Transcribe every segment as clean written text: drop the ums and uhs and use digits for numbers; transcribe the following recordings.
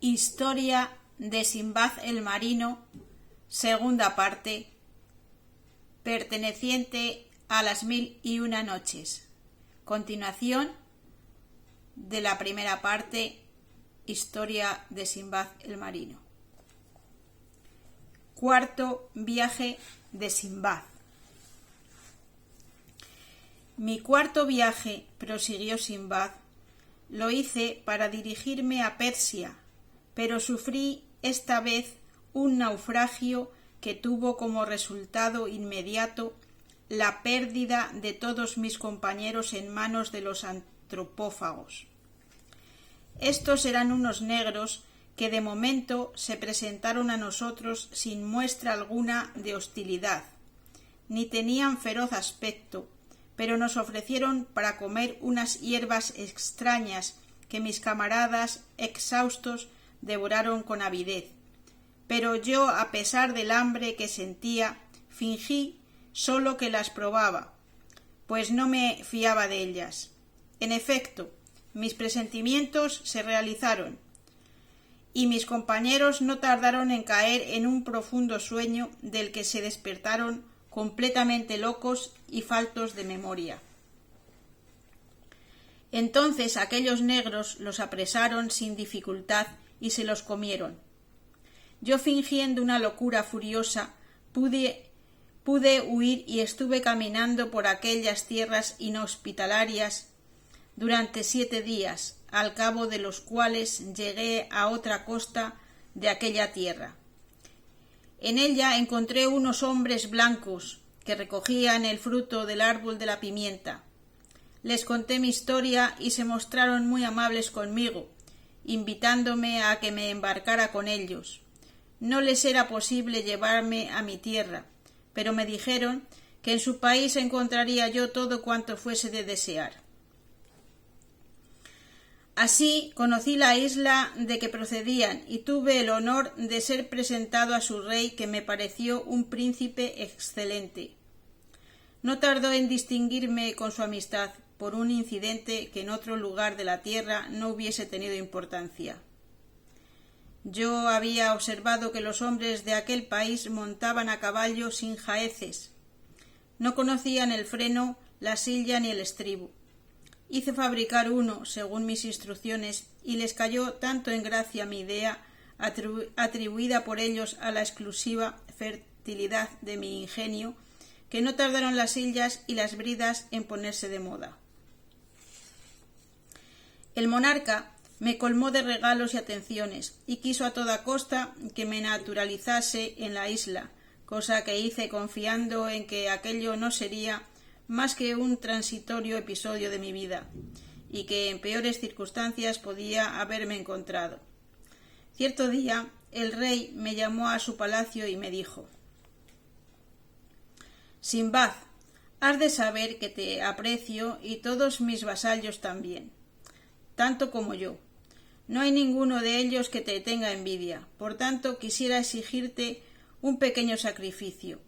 Historia de Sinbad el Marino, segunda parte, perteneciente a las 1001 noches. Continuación de la primera parte, Historia de Sinbad el Marino. Cuarto viaje de Sinbad. Mi cuarto viaje, prosiguió Sinbad, lo hice para dirigirme a Persia, pero sufrí esta vez un naufragio que tuvo como resultado inmediato la pérdida de todos mis compañeros en manos de los antropófagos. Estos eran unos negros que de momento se presentaron a nosotros sin muestra alguna de hostilidad, ni tenían feroz aspecto, pero nos ofrecieron para comer unas hierbas extrañas que mis camaradas exhaustos devoraron con avidez. Pero yo, a pesar del hambre que sentía, fingí solo que las probaba, pues no me fiaba de ellas. En efecto, mis presentimientos se realizaron, y mis compañeros no tardaron en caer en un profundo sueño del que se despertaron completamente locos y faltos de memoria. Entonces aquellos negros los apresaron sin dificultad y se los comieron. Yo, fingiendo una locura furiosa, pude huir y estuve caminando por aquellas tierras inhospitalarias durante 7 días, al cabo de los cuales llegué a otra costa de aquella tierra. En ella encontré unos hombres blancos que recogían el fruto del árbol de la pimienta. Les conté mi historia y se mostraron muy amables conmigo, invitándome a que me embarcara con ellos. No les era posible llevarme a mi tierra, pero me dijeron que en su país encontraría yo todo cuanto fuese de desear. Así conocí la isla de que procedían y tuve el honor de ser presentado a su rey, que me pareció un príncipe excelente. No tardó en distinguirme con su amistad por un incidente que en otro lugar de la tierra no hubiese tenido importancia. Yo había observado que los hombres de aquel país montaban a caballo sin jaeces. No conocían el freno, la silla ni el estribo. Hice fabricar uno, según mis instrucciones, y les cayó tanto en gracia mi idea, atribuida por ellos a la exclusiva fertilidad de mi ingenio, que no tardaron las sillas y las bridas en ponerse de moda. El monarca me colmó de regalos y atenciones, y quiso a toda costa que me naturalizase en la isla, cosa que hice confiando en que aquello no sería más que un transitorio episodio de mi vida, y que en peores circunstancias podía haberme encontrado. Cierto día el rey me llamó a su palacio y me dijo: «Sinbad, has de saber que te aprecio y todos mis vasallos también, tanto como yo. No hay ninguno de ellos que te tenga envidia, por tanto quisiera exigirte un pequeño sacrificio.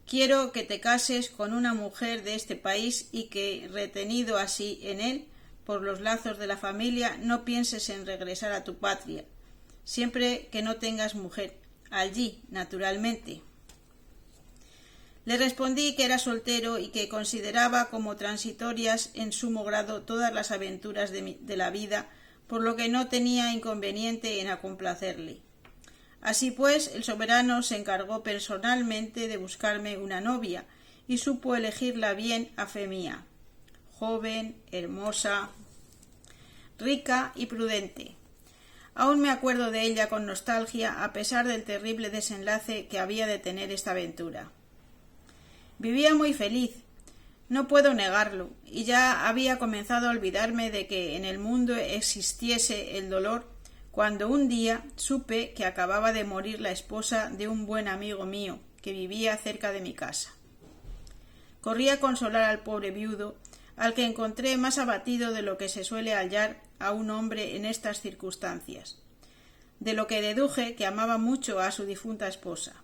Quiero que te cases con una mujer de este país y que, retenido así en él por los lazos de la familia, no pienses en regresar a tu patria, siempre que no tengas mujer, allí, naturalmente». Le respondí que era soltero y que consideraba como transitorias en sumo grado todas las aventuras de la vida, por lo que no tenía inconveniente en complacerle. Así pues, el soberano se encargó personalmente de buscarme una novia, y supo elegirla bien a fe mía: joven, hermosa, rica y prudente. Aún me acuerdo de ella con nostalgia, a pesar del terrible desenlace que había de tener esta aventura. Vivía muy feliz, no puedo negarlo, y ya había comenzado a olvidarme de que en el mundo existiese el dolor, cuando un día supe que acababa de morir la esposa de un buen amigo mío que vivía cerca de mi casa. Corrí a consolar al pobre viudo, al que encontré más abatido de lo que se suele hallar a un hombre en estas circunstancias, de lo que deduje que amaba mucho a su difunta esposa.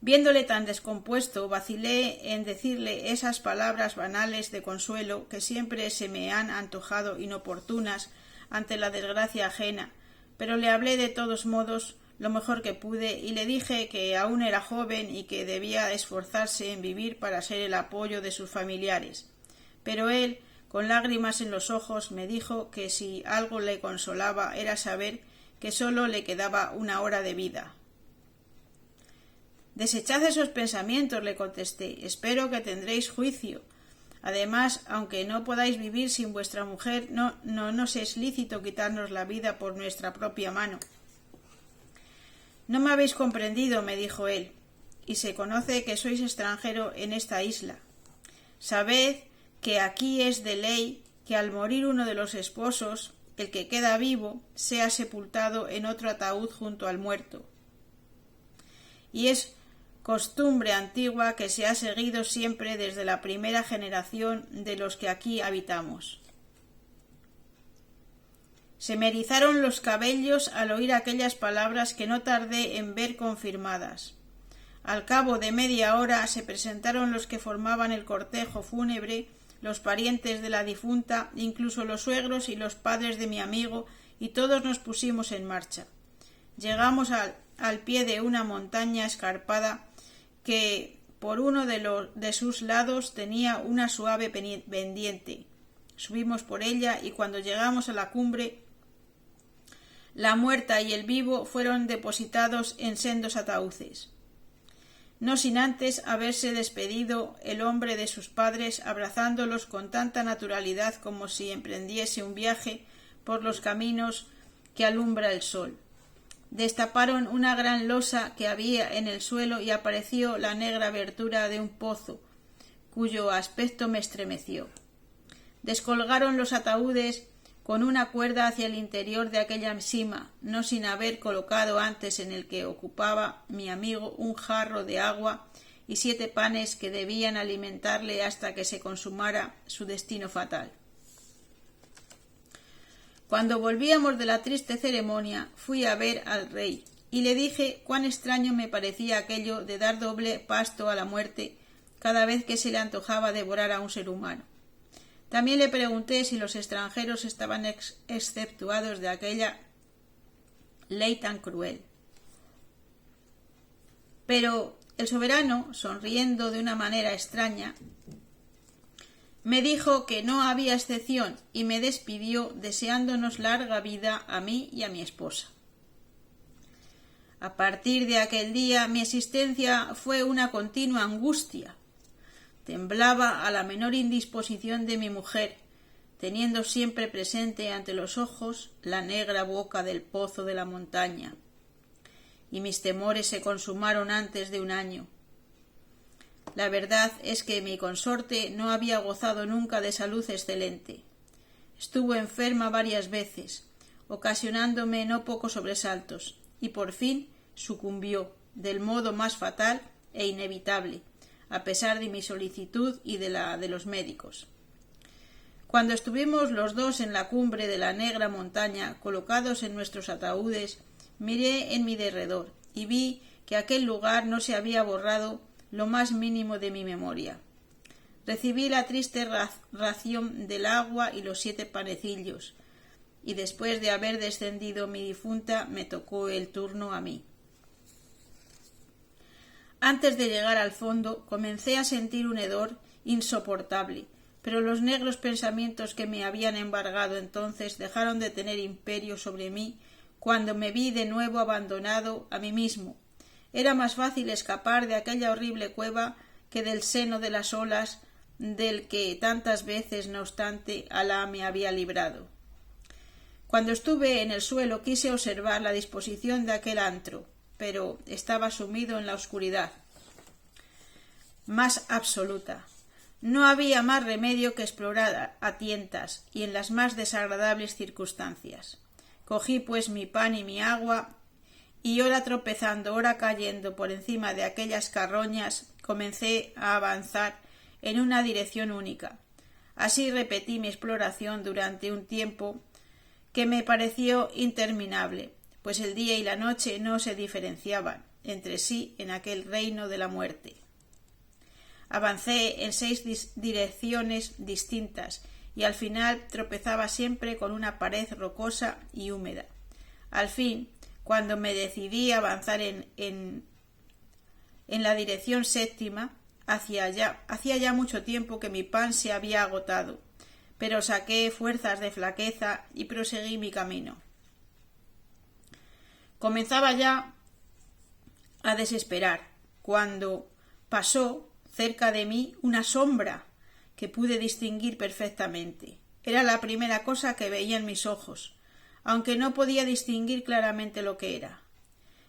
Viéndole tan descompuesto, vacilé en decirle esas palabras banales de consuelo que siempre se me han antojado inoportunas ante la desgracia ajena, pero le hablé de todos modos lo mejor que pude y le dije que aún era joven y que debía esforzarse en vivir para ser el apoyo de sus familiares. Pero él, con lágrimas en los ojos, me dijo que si algo le consolaba era saber que sólo le quedaba una hora de vida. Desechad esos pensamientos, le contesté. Espero que tendréis juicio. Además, aunque no podáis vivir sin vuestra mujer, no nos es lícito quitarnos la vida por nuestra propia mano. No me habéis comprendido, me dijo él, y se conoce que sois extranjero en esta isla. Sabed que aquí es de ley que al morir uno de los esposos, el que queda vivo, sea sepultado en otro ataúd junto al muerto. Y es costumbre antigua que se ha seguido siempre desde la primera generación de los que aquí habitamos. Se me erizaron los cabellos al oír aquellas palabras que no tardé en ver confirmadas. Al cabo de media hora se presentaron los que formaban el cortejo fúnebre, los parientes de la difunta, incluso los suegros y los padres de mi amigo, y todos nos pusimos en marcha. Llegamos al pie de una montaña escarpada que por uno de sus lados tenía una suave pendiente. Subimos por ella y cuando llegamos a la cumbre, la muerta y el vivo fueron depositados en sendos ataúdes. No sin antes haberse despedido el hombre de sus padres, abrazándolos con tanta naturalidad como si emprendiese un viaje por los caminos que alumbra el sol. Destaparon una gran losa que había en el suelo y apareció la negra abertura de un pozo, cuyo aspecto me estremeció. Descolgaron los ataúdes con una cuerda hacia el interior de aquella sima, no sin haber colocado antes en el que ocupaba mi amigo un jarro de agua y 7 panes que debían alimentarle hasta que se consumara su destino fatal. Cuando volvíamos de la triste ceremonia, fui a ver al rey, y le dije cuán extraño me parecía aquello de dar doble pasto a la muerte cada vez que se le antojaba devorar a un ser humano. También le pregunté si los extranjeros estaban exceptuados de aquella ley tan cruel. Pero el soberano, sonriendo de una manera extraña, me dijo que no había excepción y me despidió deseándonos larga vida a mí y a mi esposa. A partir de aquel día mi existencia fue una continua angustia. Temblaba a la menor indisposición de mi mujer, teniendo siempre presente ante los ojos la negra boca del pozo de la montaña. Y mis temores se consumaron antes de un año. La verdad es que mi consorte no había gozado nunca de salud excelente. Estuvo enferma varias veces, ocasionándome no pocos sobresaltos, y por fin sucumbió, del modo más fatal e inevitable, a pesar de mi solicitud y de la de los médicos. Cuando estuvimos los dos en la cumbre de la negra montaña, colocados en nuestros ataúdes, miré en mi derredor y vi que aquel lugar no se había borrado lo más mínimo de mi memoria. Recibí la triste ración del agua y los 7 panecillos, y después de haber descendido mi difunta me tocó el turno a mí. Antes de llegar al fondo comencé a sentir un hedor insoportable, pero los negros pensamientos que me habían embargado entonces dejaron de tener imperio sobre mí cuando me vi de nuevo abandonado a mí mismo. Era más fácil escapar de aquella horrible cueva que del seno de las olas del que tantas veces, no obstante, Alá me había librado. Cuando estuve en el suelo quise observar la disposición de aquel antro, pero estaba sumido en la oscuridad más absoluta. No había más remedio que explorar a tientas y en las más desagradables circunstancias. Cogí pues mi pan y mi agua y ora tropezando, ora cayendo por encima de aquellas carroñas, comencé a avanzar en una dirección única. Así repetí mi exploración durante un tiempo que me pareció interminable, pues el día y la noche no se diferenciaban entre sí en aquel reino de la muerte. Avancé en 6 direcciones distintas y al final tropezaba siempre con una pared rocosa y húmeda. Al fin, cuando me decidí a avanzar en la dirección séptima, hacía ya mucho tiempo que mi pan se había agotado, pero saqué fuerzas de flaqueza y proseguí mi camino. Comenzaba ya a desesperar, cuando pasó cerca de mí una sombra que pude distinguir perfectamente. Era la primera cosa que veía en mis ojos, aunque no podía distinguir claramente lo que era.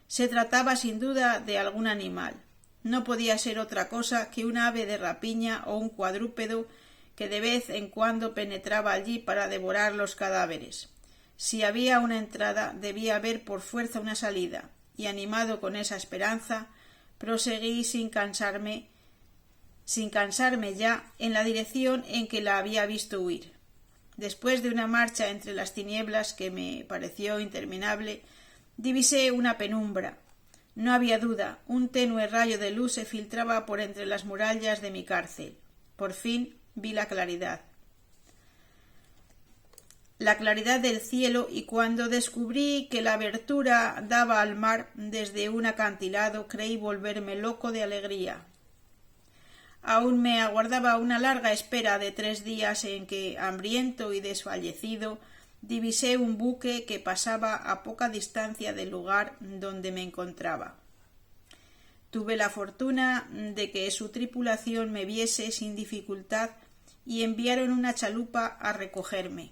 Se trataba sin duda de algún animal. No podía ser otra cosa que un ave de rapiña o un cuadrúpedo que de vez en cuando penetraba allí para devorar los cadáveres. Si había una entrada, debía haber por fuerza una salida, y animado con esa esperanza, proseguí sin cansarme ya en la dirección en que la había visto huir. Después de una marcha entre las tinieblas que me pareció interminable, divisé una penumbra. No había duda, un tenue rayo de luz se filtraba por entre las murallas de mi cárcel. Por fin vi la claridad del cielo, y cuando descubrí que la abertura daba al mar desde un acantilado, creí volverme loco de alegría. Aún me aguardaba una larga espera de 3 días en que, hambriento y desfallecido, divisé un buque que pasaba a poca distancia del lugar donde me encontraba. Tuve la fortuna de que su tripulación me viese sin dificultad y enviaron una chalupa a recogerme.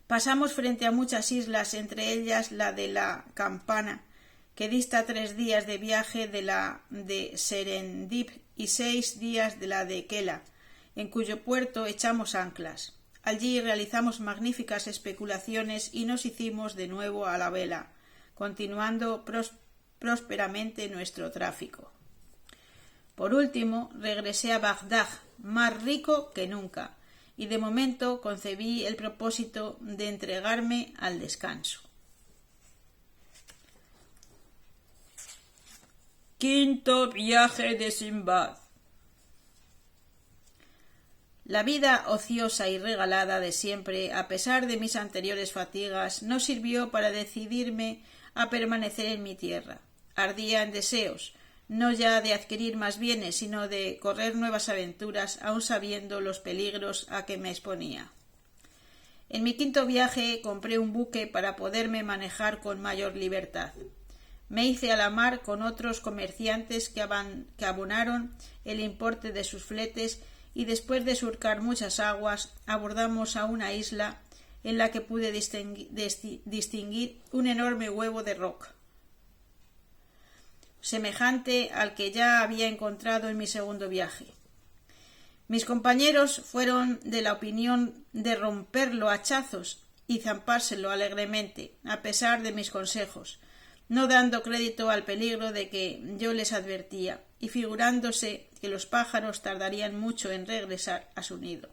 Pasamos frente a muchas islas, entre ellas la de la Campana, que dista 3 días de viaje de la de Serendip y 6 días de la de Kela, en cuyo puerto echamos anclas. Allí realizamos magníficas especulaciones y nos hicimos de nuevo a la vela, continuando prósperamente nuestro tráfico. Por último, regresé a Bagdad, más rico que nunca, y de momento concebí el propósito de entregarme al descanso. Quinto viaje de Sinbad. La vida ociosa y regalada de siempre, a pesar de mis anteriores fatigas, no sirvió para decidirme a permanecer en mi tierra. Ardía en deseos, no ya de adquirir más bienes, sino de correr nuevas aventuras, aun sabiendo los peligros a que me exponía. En mi quinto viaje compré un buque para poderme manejar con mayor libertad. Me hice a la mar con otros comerciantes que abonaron el importe de sus fletes, y después de surcar muchas aguas abordamos a una isla en la que pude distinguir un enorme huevo de roca, semejante al que ya había encontrado en mi segundo viaje. Mis compañeros fueron de la opinión de romperlo a hachazos y zampárselo alegremente, a pesar de mis consejos, no dando crédito al peligro de que yo les advertía, y figurándose que los pájaros tardarían mucho en regresar a su nido.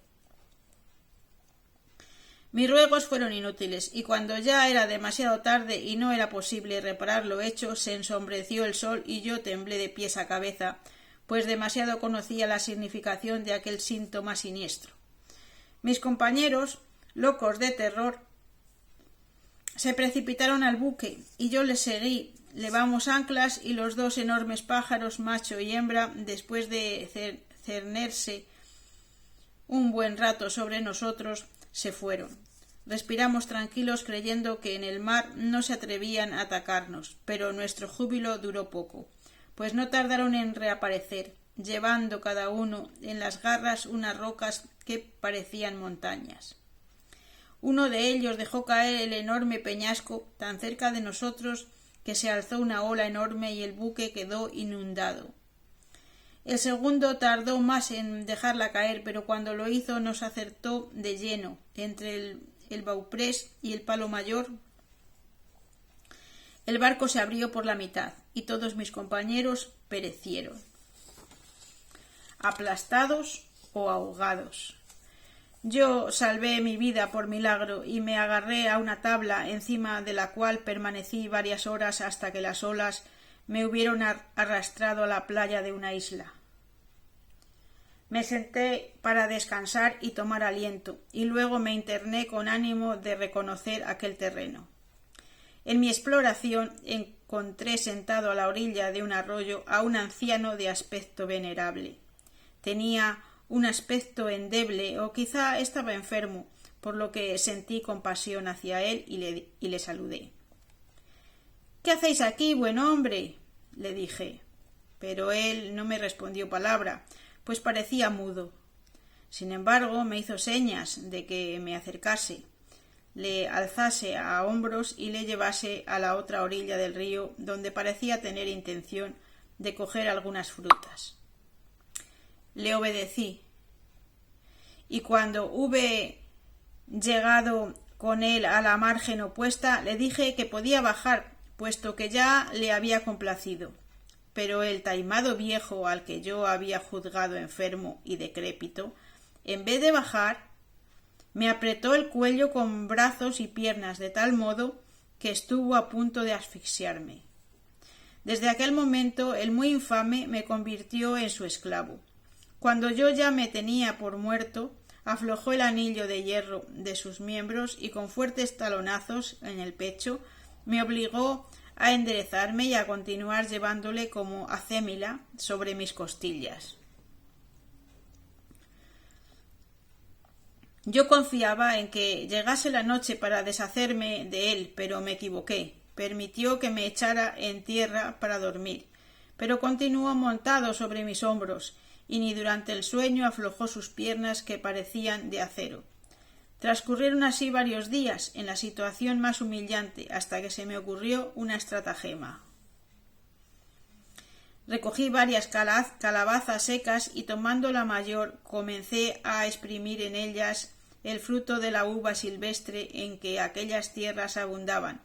Mis ruegos fueron inútiles, y cuando ya era demasiado tarde y no era posible reparar lo hecho, se ensombreció el sol y yo temblé de pies a cabeza, pues demasiado conocía la significación de aquel síntoma siniestro. Mis compañeros, locos de terror, se precipitaron al buque y yo les seguí. Levamos anclas y los 2 enormes pájaros, macho y hembra, después de cernerse un buen rato sobre nosotros, se fueron. Respiramos tranquilos creyendo que en el mar no se atrevían a atacarnos, pero nuestro júbilo duró poco, pues no tardaron en reaparecer, llevando cada uno en las garras unas rocas que parecían montañas. Uno de ellos dejó caer el enorme peñasco tan cerca de nosotros que se alzó una ola enorme y el buque quedó inundado. El segundo tardó más en dejarla caer, pero cuando lo hizo nos acertó de lleno entre el bauprés y el palo mayor. El barco se abrió por la mitad y todos mis compañeros perecieron, aplastados o ahogados. Yo salvé mi vida por milagro y me agarré a una tabla encima de la cual permanecí varias horas hasta que las olas me hubieron arrastrado a la playa de una isla. Me senté para descansar y tomar aliento, y luego me interné con ánimo de reconocer aquel terreno. En mi exploración encontré sentado a la orilla de un arroyo a un anciano de aspecto venerable. Tenía un aspecto endeble, o quizá estaba enfermo, por lo que sentí compasión hacia él y le saludé. —¿Qué hacéis aquí, buen hombre? —le dije. Pero él no me respondió palabra, pues parecía mudo. Sin embargo, me hizo señas de que me acercase, le alzase a hombros y le llevase a la otra orilla del río, donde parecía tener intención de coger algunas frutas. Le obedecí, y cuando hube llegado con él a la margen opuesta, le dije que podía bajar, puesto que ya le había complacido. Pero el taimado viejo, al que yo había juzgado enfermo y decrépito, en vez de bajar, me apretó el cuello con brazos y piernas de tal modo que estuvo a punto de asfixiarme. Desde aquel momento el muy infame me convirtió en su esclavo. Cuando yo ya me tenía por muerto, aflojó el anillo de hierro de sus miembros y con fuertes talonazos en el pecho me obligó a enderezarme y a continuar llevándole como acémila sobre mis costillas. Yo confiaba en que llegase la noche para deshacerme de él, pero me equivoqué. Permitió que me echara en tierra para dormir, pero continuó montado sobre mis hombros, y ni durante el sueño aflojó sus piernas, que parecían de acero. Transcurrieron así varios días en la situación más humillante, hasta que se me ocurrió una estratagema. Recogí varias calabazas secas y, tomando la mayor, comencé a exprimir en ellas el fruto de la uva silvestre en que aquellas tierras abundaban.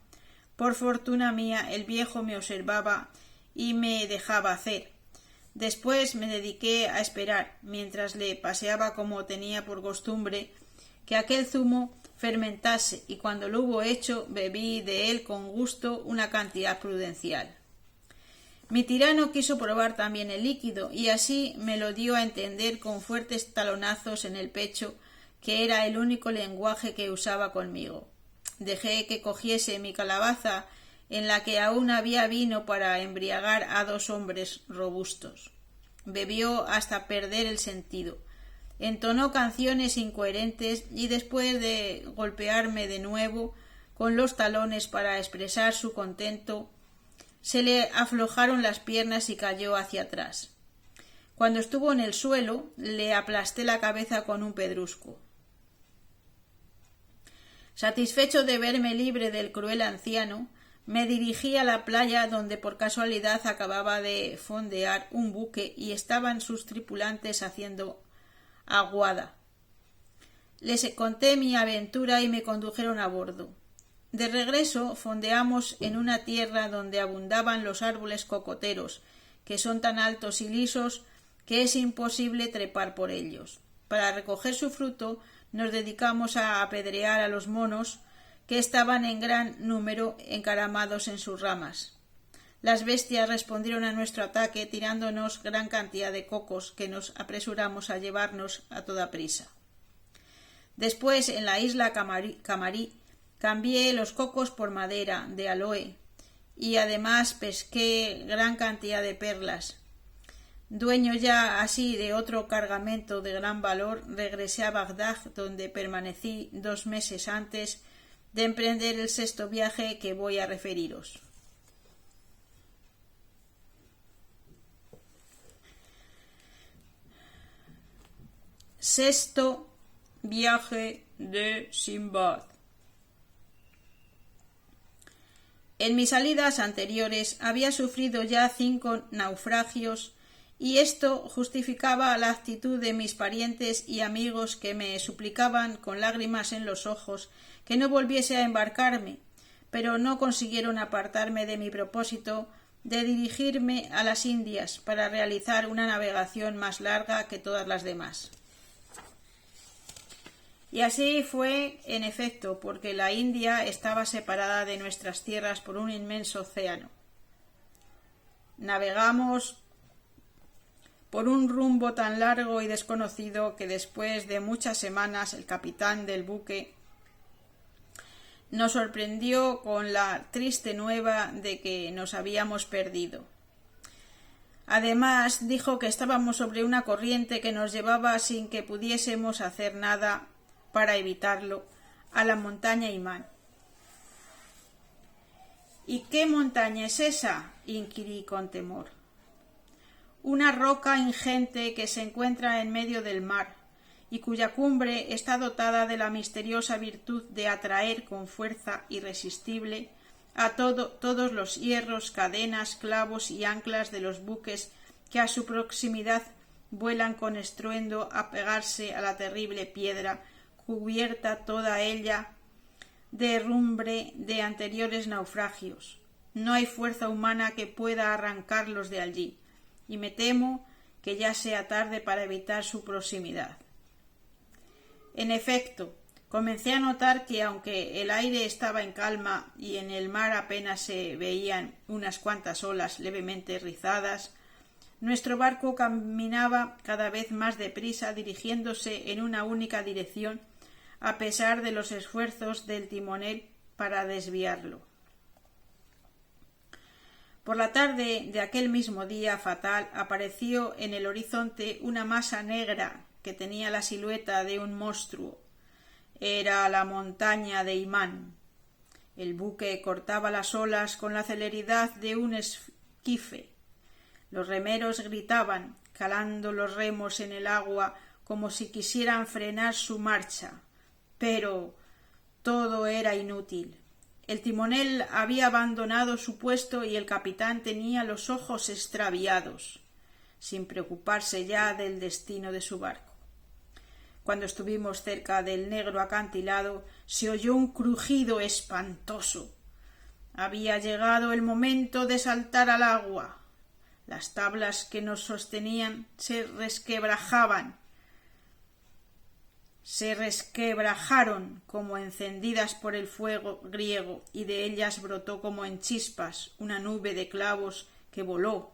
Por fortuna mía, el viejo me observaba y me dejaba hacer. Después me dediqué a esperar, mientras le paseaba como tenía por costumbre, que aquel zumo fermentase, y cuando lo hubo hecho, bebí de él con gusto una cantidad prudencial. Mi tirano quiso probar también el líquido, y así me lo dio a entender con fuertes talonazos en el pecho, que era el único lenguaje que usaba conmigo. Dejé que cogiese mi calabaza, en la que aún había vino para embriagar a 2 hombres robustos. Bebió hasta perder el sentido. Entonó canciones incoherentes y, después de golpearme de nuevo con los talones para expresar su contento, se le aflojaron las piernas y cayó hacia atrás. Cuando estuvo en el suelo, le aplasté la cabeza con un pedrusco. Satisfecho de verme libre del cruel anciano, me dirigí a la playa, donde por casualidad acababa de fondear un buque y estaban sus tripulantes haciendo aguada. Les conté mi aventura y me condujeron a bordo. De regreso fondeamos en una tierra donde abundaban los árboles cocoteros, que son tan altos y lisos que es imposible trepar por ellos. Para recoger su fruto nos dedicamos a apedrear a los monos, que estaban en gran número encaramados en sus ramas. Las bestias respondieron a nuestro ataque tirándonos gran cantidad de cocos, que nos apresuramos a llevarnos a toda prisa. Después, en la isla Camarí, cambié los cocos por madera de aloe y además pesqué gran cantidad de perlas. Dueño ya así de otro cargamento de gran valor, regresé a Bagdad, donde permanecí 2 meses antes de emprender el 6º viaje que voy a referiros. Sexto viaje de Sinbad. En mis salidas anteriores había sufrido ya 5 naufragios, y esto justificaba la actitud de mis parientes y amigos, que me suplicaban con lágrimas en los ojos que no volviese a embarcarme, pero no consiguieron apartarme de mi propósito de dirigirme a las Indias para realizar una navegación más larga que todas las demás. Y así fue, en efecto, porque la India estaba separada de nuestras tierras por un inmenso océano. Navegamos por un rumbo tan largo y desconocido que después de muchas semanas el capitán del buque nos sorprendió con la triste nueva de que nos habíamos perdido. Además, dijo que estábamos sobre una corriente que nos llevaba sin que pudiésemos hacer nada para evitarlo a la montaña Imán. —¿Y qué montaña es esa? —inquirí con temor. —Una roca ingente que se encuentra en medio del mar y cuya cumbre está dotada de la misteriosa virtud de atraer con fuerza irresistible a todos los hierros, cadenas, clavos y anclas de los buques que a su proximidad vuelan con estruendo a pegarse a la terrible piedra, cubierta toda ella de herrumbre de anteriores naufragios. No hay fuerza humana que pueda arrancarlos de allí, y me temo que ya sea tarde para evitar su proximidad. En efecto, comencé a notar que aunque el aire estaba en calma y en el mar apenas se veían unas cuantas olas levemente rizadas, nuestro barco caminaba cada vez más deprisa, dirigiéndose en una única dirección, a pesar de los esfuerzos del timonel para desviarlo. Por la tarde de aquel mismo día fatal apareció en el horizonte una masa negra que tenía la silueta de un monstruo. Era la montaña de Imán. El buque cortaba las olas con la celeridad de un esquife. Los remeros gritaban, calando los remos en el agua como si quisieran frenar su marcha. Pero todo era inútil. El timonel había abandonado su puesto y el capitán tenía los ojos extraviados, sin preocuparse ya del destino de su barco. Cuando estuvimos cerca del negro acantilado, se oyó un crujido espantoso. Había llegado el momento de saltar al agua. Las tablas que nos sostenían se resquebrajaron como encendidas por el fuego griego, y de ellas brotó como en chispas una nube de clavos que voló,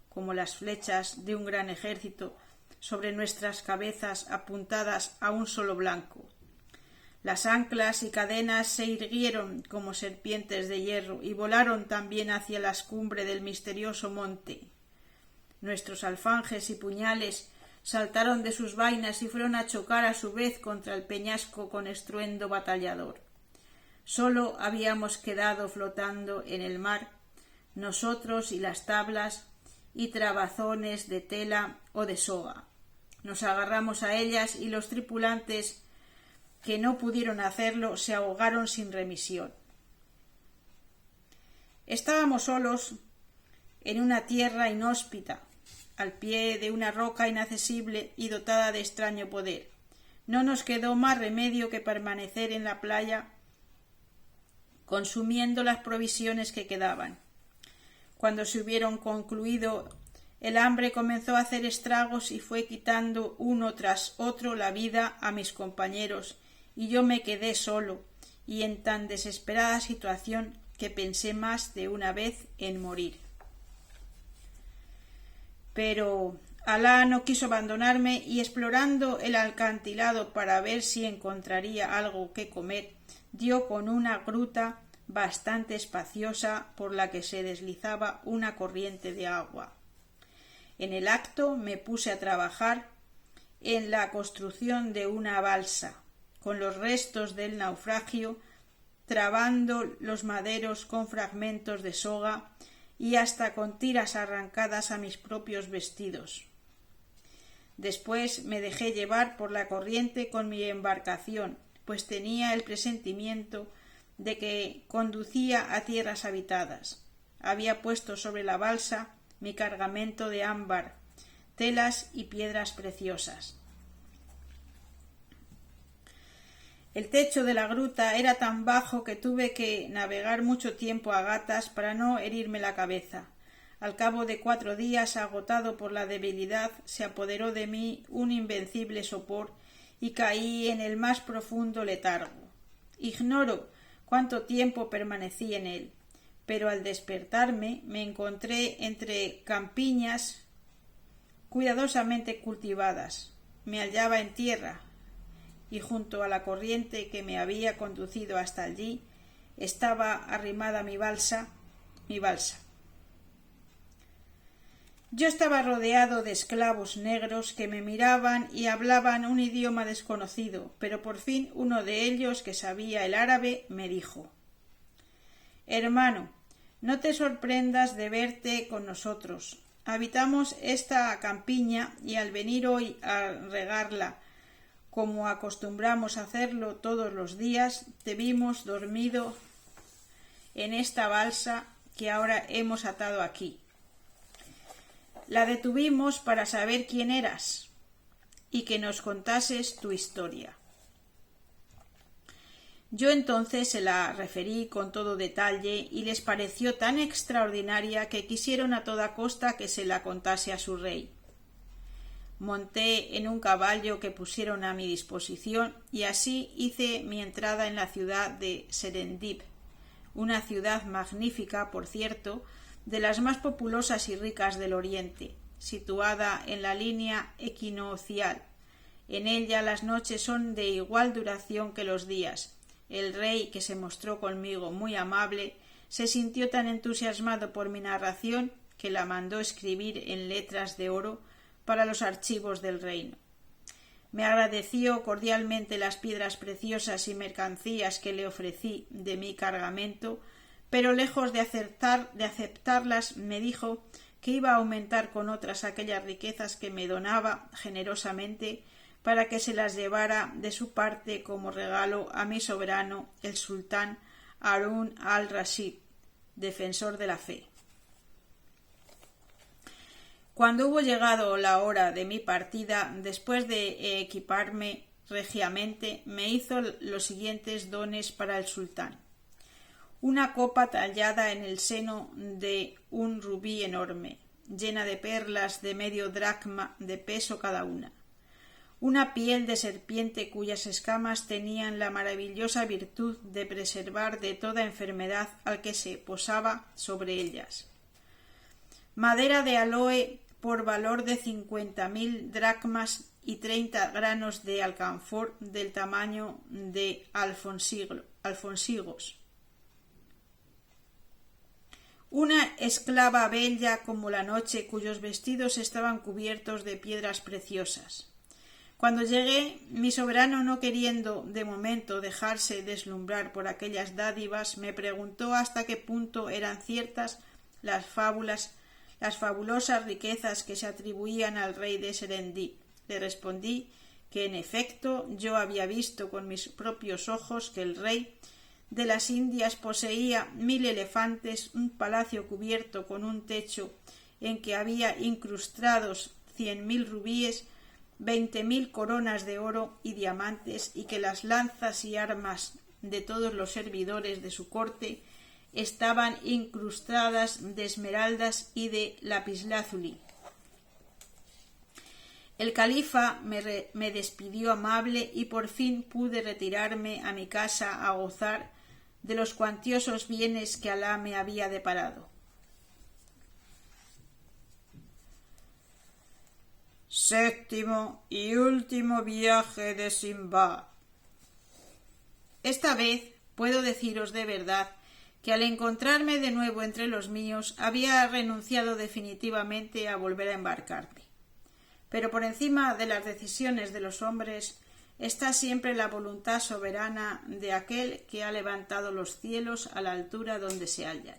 como las flechas de un gran ejército, sobre nuestras cabezas apuntadas a un solo blanco. Las anclas y cadenas se irguieron como serpientes de hierro y volaron también hacia la cumbre del misterioso monte. Nuestros alfanjes y puñales saltaron de sus vainas y fueron a chocar a su vez contra el peñasco con estruendo batallador. Sólo habíamos quedado flotando en el mar, nosotros y las tablas y trabazones de tela o de soga. Nos agarramos a ellas y los tripulantes que no pudieron hacerlo se ahogaron sin remisión. Estábamos solos en una tierra inhóspita, al pie de una roca inaccesible y dotada de extraño poder. No nos quedó más remedio que permanecer en la playa, consumiendo las provisiones que quedaban. Cuando se hubieron concluido, el hambre comenzó a hacer estragos y fue quitando uno tras otro la vida a mis compañeros, y yo me quedé solo y en tan desesperada situación que pensé más de una vez en morir. Pero Alá no quiso abandonarme y, explorando el acantilado para ver si encontraría algo que comer, dio con una gruta bastante espaciosa por la que se deslizaba una corriente de agua. En el acto me puse a trabajar en la construcción de una balsa, con los restos del naufragio, trabando los maderos con fragmentos de soga y hasta con tiras arrancadas a mis propios vestidos. Después me dejé llevar por la corriente con mi embarcación, pues tenía el presentimiento de que conducía a tierras habitadas. Había puesto sobre la balsa mi cargamento de ámbar, telas y piedras preciosas. El techo de la gruta era tan bajo que tuve que navegar mucho tiempo a gatas para no herirme la cabeza. Al cabo de 4 días, agotado por la debilidad, se apoderó de mí un invencible sopor y caí en el más profundo letargo. Ignoro cuánto tiempo permanecí en él, pero al despertarme me encontré entre campiñas cuidadosamente cultivadas. Me hallaba en tierra, y junto a la corriente que me había conducido hasta allí estaba arrimada mi balsa. Yo estaba rodeado de esclavos negros que me miraban y hablaban un idioma desconocido, pero por fin uno de ellos, que sabía el árabe, me dijo: «Hermano, no te sorprendas de verte con nosotros. Habitamos esta campiña y al venir hoy a regarla, como acostumbramos a hacerlo todos los días, te vimos dormido en esta balsa que ahora hemos atado aquí. La detuvimos para saber quién eras y que nos contases tu historia». Yo entonces se la referí con todo detalle y les pareció tan extraordinaria que quisieron a toda costa que se la contase a su rey. Monté en un caballo que pusieron a mi disposición y así hice mi entrada en la ciudad de Serendip, una ciudad magnífica, por cierto, de las más populosas y ricas del Oriente, situada en la línea equinoccial. En ella las noches son de igual duración que los días. El rey, que se mostró conmigo muy amable, se sintió tan entusiasmado por mi narración que la mandó escribir en letras de oro para los archivos del reino. Me agradeció cordialmente las piedras preciosas y mercancías que le ofrecí de mi cargamento, pero lejos de aceptarlas, me dijo que iba a aumentar con otras aquellas riquezas que me donaba generosamente para que se las llevara de su parte como regalo a mi soberano, el sultán Harún al-Rashid, defensor de la fe. Cuando hubo llegado la hora de mi partida, después de equiparme regiamente, me hizo los siguientes dones para el sultán: una copa tallada en el seno de un rubí enorme, llena de perlas de medio dracma de peso cada una; una piel de serpiente cuyas escamas tenían la maravillosa virtud de preservar de toda enfermedad al que se posaba sobre ellas; madera de aloe por valor de 50.000 dracmas y 30 granos de alcanfor del tamaño de alfonsigos; una esclava bella como la noche, cuyos vestidos estaban cubiertos de piedras preciosas. Cuando llegué, mi soberano, no queriendo de momento dejarse deslumbrar por aquellas dádivas, me preguntó hasta qué punto eran ciertas las fabulosas riquezas que se atribuían al rey de Serendip. Le respondí que en efecto yo había visto con mis propios ojos que el rey de las Indias poseía 1000 elefantes, un palacio cubierto con un techo en que había incrustados 100.000 rubíes, 20.000 coronas de oro y diamantes, y que las lanzas y armas de todos los servidores de su corte estaban incrustadas de esmeraldas y de lapislázuli. El califa me despidió amable y por fin pude retirarme a mi casa a gozar de los cuantiosos bienes que Alá me había deparado. Séptimo y último viaje de Sinbad. Esta vez puedo deciros de verdad que al encontrarme de nuevo entre los míos había renunciado definitivamente a volver a embarcarme. Pero por encima de las decisiones de los hombres está siempre la voluntad soberana de aquel que ha levantado los cielos a la altura donde se hallan.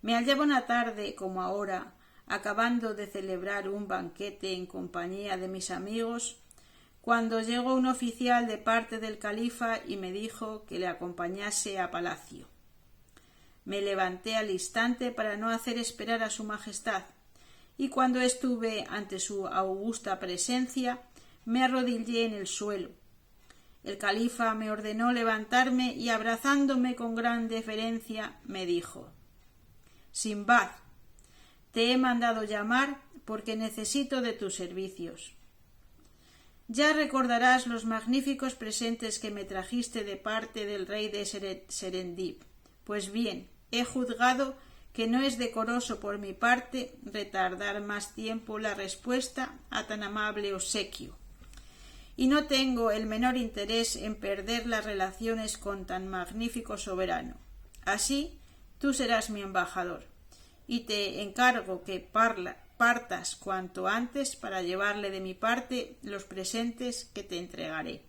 Me hallaba una tarde como ahora, acabando de celebrar un banquete en compañía de mis amigos, cuando llegó un oficial de parte del califa y me dijo que le acompañase a palacio. Me levanté al instante para no hacer esperar a su majestad, y cuando estuve ante su augusta presencia me arrodillé en el suelo. El califa me ordenó levantarme y, abrazándome con gran deferencia, me dijo: «Sinbad, te he mandado llamar porque necesito de tus servicios. Ya recordarás los magníficos presentes que me trajiste de parte del rey de Serendip. Pues bien, he juzgado que no es decoroso por mi parte retardar más tiempo la respuesta a tan amable obsequio, y no tengo el menor interés en perder las relaciones con tan magnífico soberano. Así, tú serás mi embajador, y te encargo que partas cuanto antes para llevarle de mi parte los presentes que te entregaré.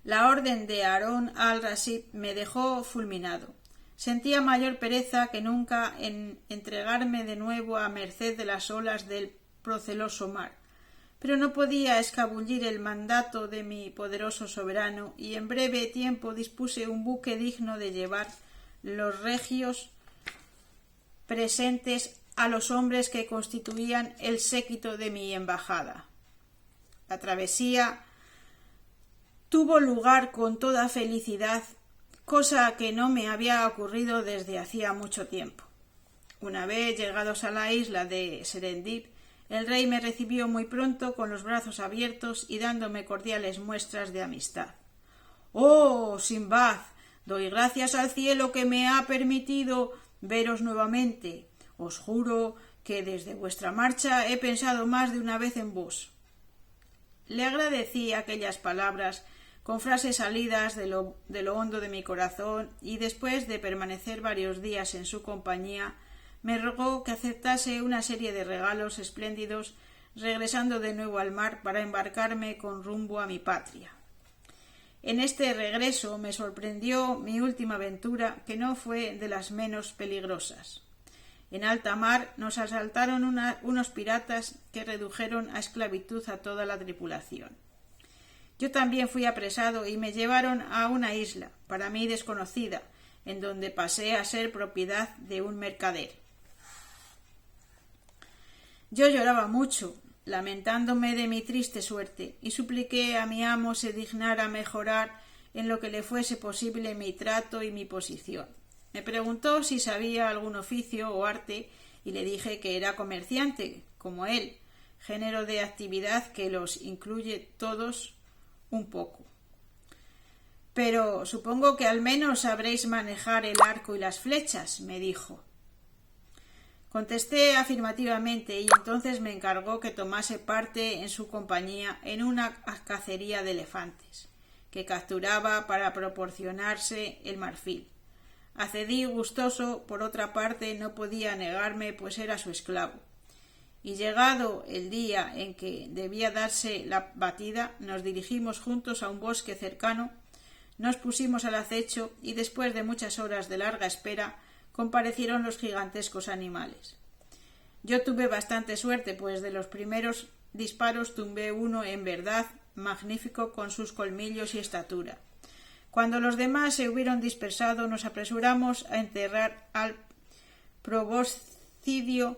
La orden de Harón al-Rashid me dejó fulminado. Sentía mayor pereza que nunca en entregarme de nuevo a merced de las olas del proceloso mar, pero no podía escabullir el mandato de mi poderoso soberano, y en breve tiempo dispuse un buque digno de llevar los regios presentes a los hombres que constituían el séquito de mi embajada. La travesía tuvo lugar con toda felicidad, cosa que no me había ocurrido desde hacía mucho tiempo. Una vez llegados a la isla de Serendip, el rey me recibió muy pronto con los brazos abiertos y dándome cordiales muestras de amistad. «Oh, Sinbad, doy gracias al cielo que me ha permitido veros nuevamente. Os juro que desde vuestra marcha he pensado más de una vez en vos». Le agradecí aquellas palabras con frases salidas de lo hondo de mi corazón, y después de permanecer varios días en su compañía, me rogó que aceptase una serie de regalos espléndidos, regresando de nuevo al mar para embarcarme con rumbo a mi patria. En este regreso me sorprendió mi última aventura, que no fue de las menos peligrosas. En alta mar nos asaltaron unos piratas que redujeron a esclavitud a toda la tripulación. Yo también fui apresado y me llevaron a una isla, para mí desconocida, en donde pasé a ser propiedad de un mercader. Yo lloraba mucho, lamentándome de mi triste suerte, y supliqué a mi amo se dignara mejorar en lo que le fuese posible mi trato y mi posición. Me preguntó si sabía algún oficio o arte, y le dije que era comerciante, como él, género de actividad que los incluye todos un poco. «Pero supongo que al menos sabréis manejar el arco y las flechas», me dijo. Contesté afirmativamente, y entonces me encargó que tomase parte en su compañía en una cacería de elefantes, que capturaba para proporcionarse el marfil. Accedí gustoso, por otra parte no podía negarme, pues era su esclavo. Y llegado el día en que debía darse la batida, nos dirigimos juntos a un bosque cercano, nos pusimos al acecho, y después de muchas horas de larga espera comparecieron los gigantescos animales. Yo tuve bastante suerte, pues de los primeros disparos tumbé uno en verdad magnífico con sus colmillos y estatura. Cuando los demás se hubieron dispersado, nos apresuramos a enterrar al proboscidio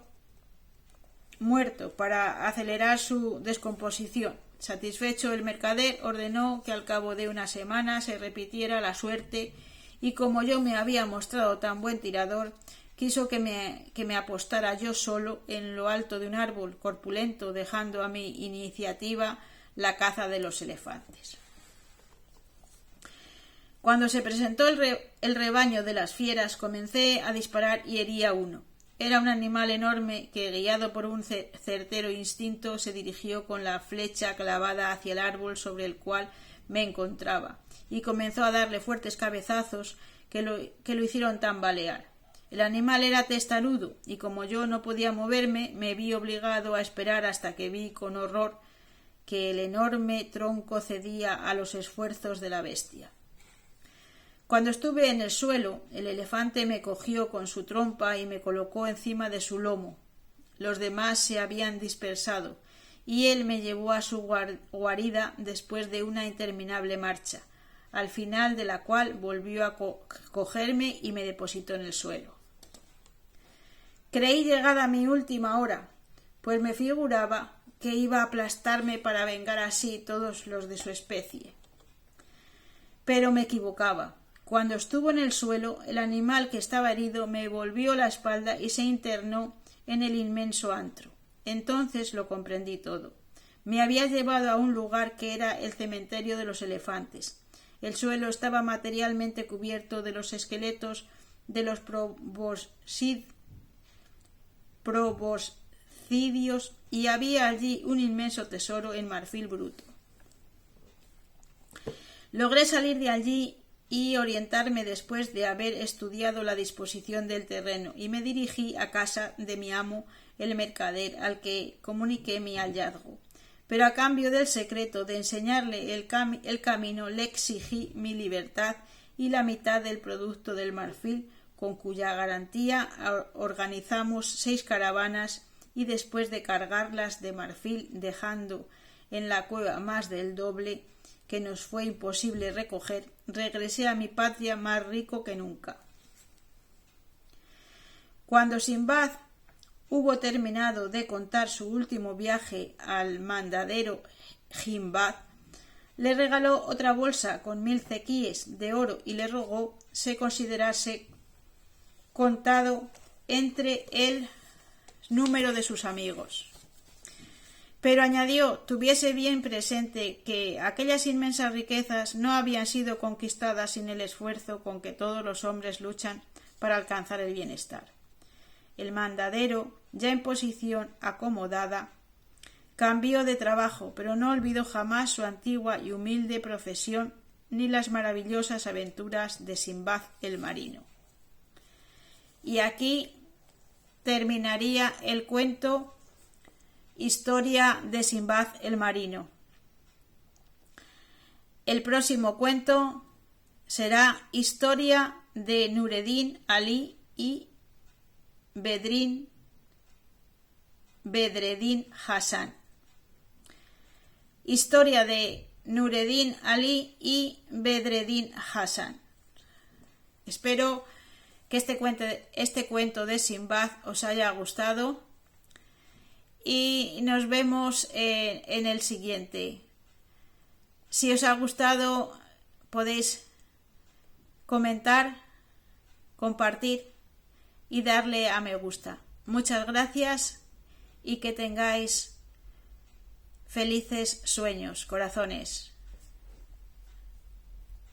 muerto para acelerar su descomposición. Satisfecho, el mercader ordenó que al cabo de una semana se repitiera la suerte, y como yo me había mostrado tan buen tirador, quiso que me apostara yo solo en lo alto de un árbol corpulento, dejando a mi iniciativa la caza de los elefantes. Cuando se presentó el rebaño de las fieras, comencé a disparar y herí a uno. Era un animal enorme que, guiado por un certero instinto, se dirigió con la flecha clavada hacia el árbol sobre el cual me encontraba, y comenzó a darle fuertes cabezazos que lo hicieron tambalear. El animal era testarudo, y como yo no podía moverme, me vi obligado a esperar hasta que vi con horror que el enorme tronco cedía a los esfuerzos de la bestia. Cuando estuve en el suelo, el elefante me cogió con su trompa y me colocó encima de su lomo. Los demás se habían dispersado, y él me llevó a su guarida después de una interminable marcha, al final de la cual volvió a cogerme y me depositó en el suelo. Creí llegada mi última hora, pues me figuraba que iba a aplastarme para vengar así todos los de su especie. Pero me equivocaba. Cuando estuvo en el suelo, el animal que estaba herido me volvió la espalda y se internó en el inmenso antro. Entonces lo comprendí todo. Me había llevado a un lugar que era el cementerio de los elefantes. El suelo estaba materialmente cubierto de los esqueletos de los proboscidios y había allí un inmenso tesoro en marfil bruto. Logré salir de allí y orientarme después de haber estudiado la disposición del terreno y me dirigí a casa de mi amo el mercader, al que comuniqué mi hallazgo. Pero a cambio del secreto de enseñarle el camino le exigí mi libertad y la mitad del producto del marfil, con cuya garantía organizamos 6 caravanas y después de cargarlas de marfil, dejando en la cueva más del doble que nos fue imposible recoger, regresé a mi patria más rico que nunca. Cuando Simbad hubo terminado de contar su último viaje al mandadero Hindbad, le regaló otra bolsa con 1000 zequíes de oro y le rogó se considerase contado entre el número de sus amigos. Pero añadió, tuviese bien presente que aquellas inmensas riquezas no habían sido conquistadas sin el esfuerzo con que todos los hombres luchan para alcanzar el bienestar. El mandadero, ya en posición acomodada, cambió de trabajo, pero no olvidó jamás su antigua y humilde profesión ni las maravillosas aventuras de Simbad el marino. Y aquí terminaría el cuento Historia de Simbad el marino. El próximo cuento será Historia de Nureddin Ali y Bedreddin Hassan. Historia de Nureddin Ali y Bedreddin Hassan. Espero que este cuento de Simbad os haya gustado y nos vemos en el siguiente. Si os ha gustado, podéis comentar, compartir y darle a me gusta. Muchas gracias y que tengáis felices sueños, corazones.